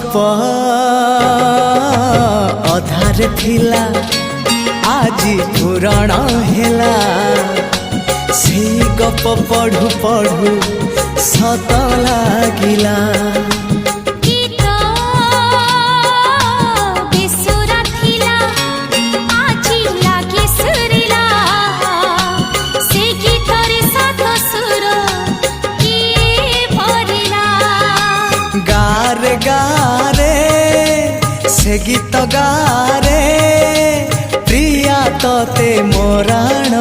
गप अधार थिला आजी पुराण हेला से गप पढ़ु पढ़ु सत लागिला। गारे गारे से गीत गारे प्रिया तोते मोराण